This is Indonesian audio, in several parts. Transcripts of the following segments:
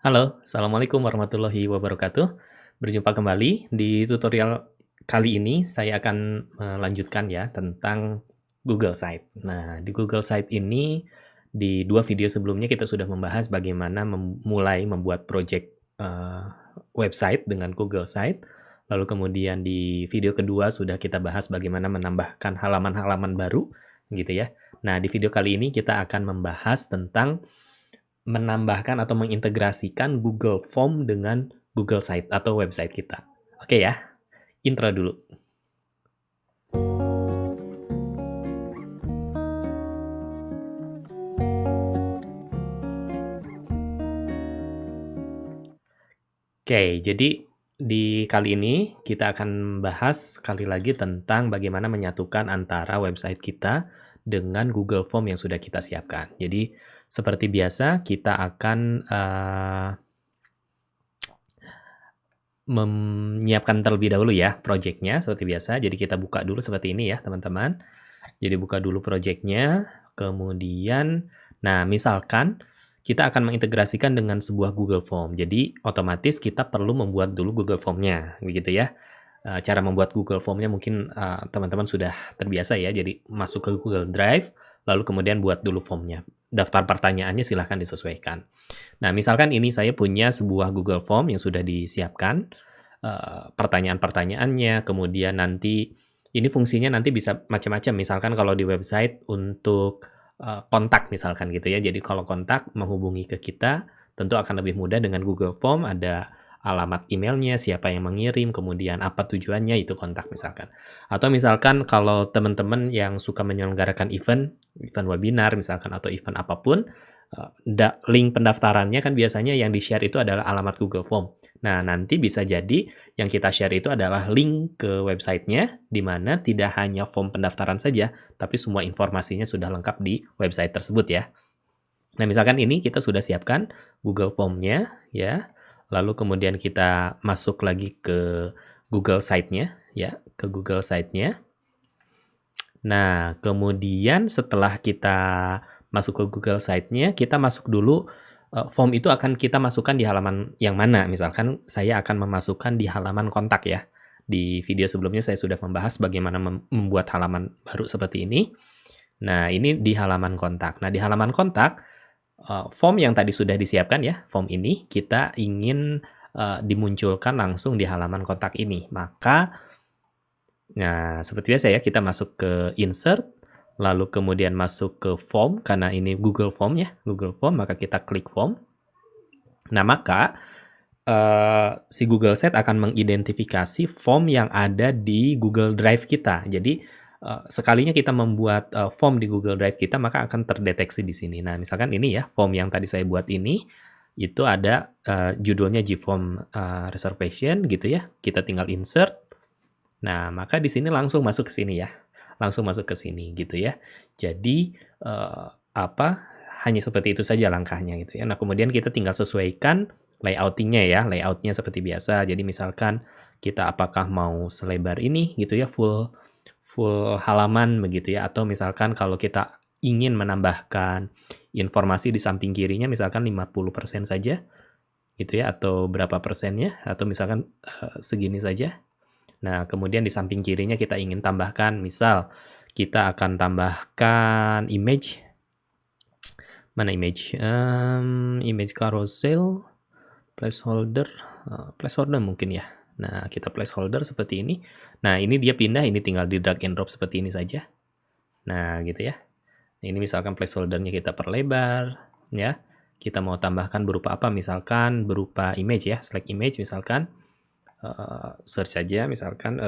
Halo, Assalamualaikum warahmatullahi wabarakatuh. Berjumpa kembali di tutorial kali ini saya akan melanjutkan ya tentang Google Site. Nah, di Google Site ini di 2 video sebelumnya kita sudah membahas bagaimana mulai membuat project website dengan Google Site. Lalu kemudian di video kedua sudah kita bahas bagaimana menambahkan halaman-halaman baru gitu ya. Nah, di video kali ini kita akan membahas tentang menambahkan atau mengintegrasikan Google Form dengan Google Site atau website kita. Oke ya, intro dulu. Oke, jadi di kali ini kita akan bahas sekali lagi tentang bagaimana menyatukan antara website kita dengan Google Form yang sudah kita siapkan. Jadi seperti biasa kita akan menyiapkan terlebih dahulu ya project-nya seperti biasa. Jadi kita buka dulu seperti ini ya teman-teman. Jadi buka dulu project-nya, kemudian nah misalkan kita akan mengintegrasikan dengan sebuah Google Form. Jadi otomatis kita perlu membuat dulu Google Form-nya, begitu ya. Cara membuat Google Form-nya mungkin teman-teman sudah terbiasa ya. Jadi masuk ke Google Drive, lalu kemudian buat dulu form-nya. Daftar pertanyaannya silahkan disesuaikan. Nah, misalkan ini saya punya sebuah Google Form yang sudah disiapkan, pertanyaan-pertanyaannya, kemudian nanti ini fungsinya nanti bisa macam-macam. Misalkan kalau di website untuk kontak misalkan gitu ya. Jadi kalau kontak menghubungi ke kita, tentu akan lebih mudah dengan Google Form, ada alamat emailnya, siapa yang mengirim, kemudian apa tujuannya, itu kontak misalkan. Atau misalkan kalau teman-teman yang suka menyelenggarakan event webinar misalkan atau event apapun, link pendaftarannya kan biasanya yang di-share itu adalah alamat Google Form. Nah, nanti bisa jadi yang kita share itu adalah link ke websitenya, di mana tidak hanya form pendaftaran saja, tapi semua informasinya sudah lengkap di website tersebut ya. Nah, misalkan ini kita sudah siapkan Google Form-nya ya, lalu kemudian kita masuk lagi ke Google Site-nya ya, ke Google Site-nya. Nah, kemudian setelah kita masuk ke Google Site-nya, kita masuk dulu, form itu akan kita masukkan di halaman yang mana. Misalkan saya akan memasukkan di halaman kontak ya. Di video sebelumnya saya sudah membahas bagaimana membuat halaman baru seperti ini. Nah, ini di halaman kontak. Nah, di halaman kontak, form yang tadi sudah disiapkan ya, form ini kita ingin, dimunculkan langsung di halaman kontak ini. Maka nah, seperti biasa ya, kita masuk ke insert, lalu kemudian masuk ke form, karena ini Google Form ya, Google Form, maka kita klik form. Nah, maka si Google Site akan mengidentifikasi form yang ada di Google Drive kita. Jadi, sekalinya kita membuat form di Google Drive kita, maka akan terdeteksi di sini. Nah, misalkan ini ya, form yang tadi saya buat ini, itu ada judulnya GForm Reservation gitu ya. Kita tinggal insert. Nah, maka di sini langsung masuk ke sini ya. Langsung masuk ke sini gitu ya. Jadi hanya seperti itu saja langkahnya gitu ya. Nah, kemudian kita tinggal sesuaikan layoutingnya ya. Layoutnya seperti biasa. Jadi misalkan kita apakah mau selebar ini gitu ya, full halaman begitu ya, atau misalkan kalau kita ingin menambahkan informasi di samping kirinya misalkan 50% saja gitu ya, atau berapa persennya, atau misalkan segini saja. Nah, kemudian di samping kirinya kita ingin tambahkan, misal kita akan tambahkan image. Mana image? Image carousel, placeholder, placeholder mungkin ya. Nah, kita placeholder seperti ini. Nah, ini dia pindah, ini tinggal di drag and drop seperti ini saja. Nah, gitu ya. Ini misalkan placeholdernya kita perlebar, ya. Kita mau tambahkan berupa apa? Misalkan berupa image ya, select image misalkan. Search saja misalkan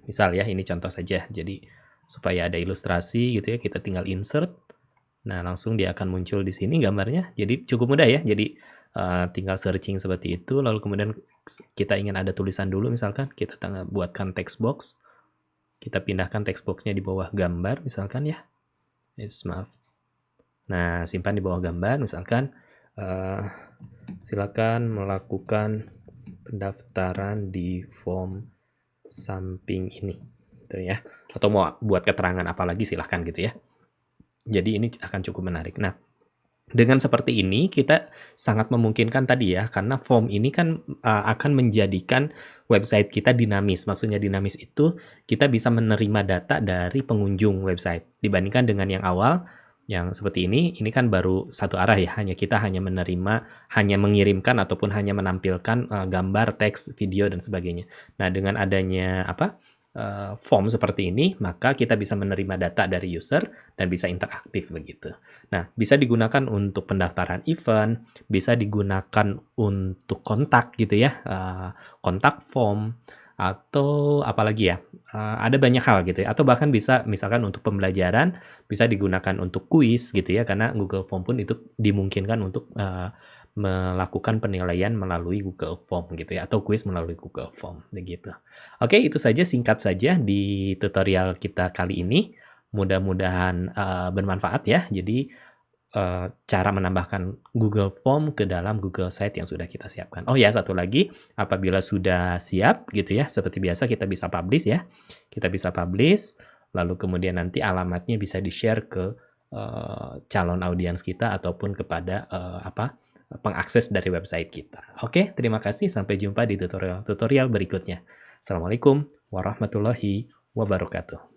misal ya, ini contoh saja. Jadi supaya ada ilustrasi gitu ya, kita tinggal insert. Nah, langsung dia akan muncul di sini gambarnya. Jadi cukup mudah ya. Jadi tinggal searching seperti itu, lalu kemudian kita ingin ada tulisan dulu misalkan, kita buatkan text box. Kita pindahkan text box-nya di bawah gambar misalkan ya. Maaf. Nah, simpan di bawah gambar misalkan silakan melakukan pendaftaran di form samping ini gitu ya. Atau mau buat keterangan apa lagi silahkan gitu ya. Jadi ini akan cukup menarik. Nah, Dengan seperti ini, kita sangat memungkinkan tadi ya, karena form ini kan, akan menjadikan website kita dinamis. Maksudnya dinamis itu, kita bisa menerima data dari pengunjung website. Dibandingkan dengan yang awal, yang seperti ini kan baru satu arah ya, kita hanya menerima, hanya mengirimkan ataupun hanya menampilkan, gambar, teks, video, dan sebagainya. Nah, dengan adanya form seperti ini, maka kita bisa menerima data dari user dan bisa interaktif begitu. Nah, bisa digunakan untuk pendaftaran event, bisa digunakan untuk kontak gitu ya, kontak form, atau apalagi ya, ada banyak hal gitu ya, atau bahkan bisa misalkan untuk pembelajaran, bisa digunakan untuk kuis gitu ya, karena Google Form pun itu dimungkinkan untuk, melakukan penilaian melalui Google Form gitu ya, atau kuis melalui Google Form, begitu. Oke, itu saja singkat saja di tutorial kita kali ini. Mudah-mudahan, bermanfaat ya. Jadi, cara menambahkan Google Form ke dalam Google Site yang sudah kita siapkan. Oh ya, satu lagi, apabila sudah siap gitu ya, seperti biasa kita bisa publish ya. Kita bisa publish, lalu kemudian nanti alamatnya bisa di-share ke, calon audiens kita ataupun kepada, pengakses dari website kita. Oke, terima kasih. Sampai jumpa di tutorial-tutorial berikutnya. Assalamualaikum warahmatullahi wabarakatuh.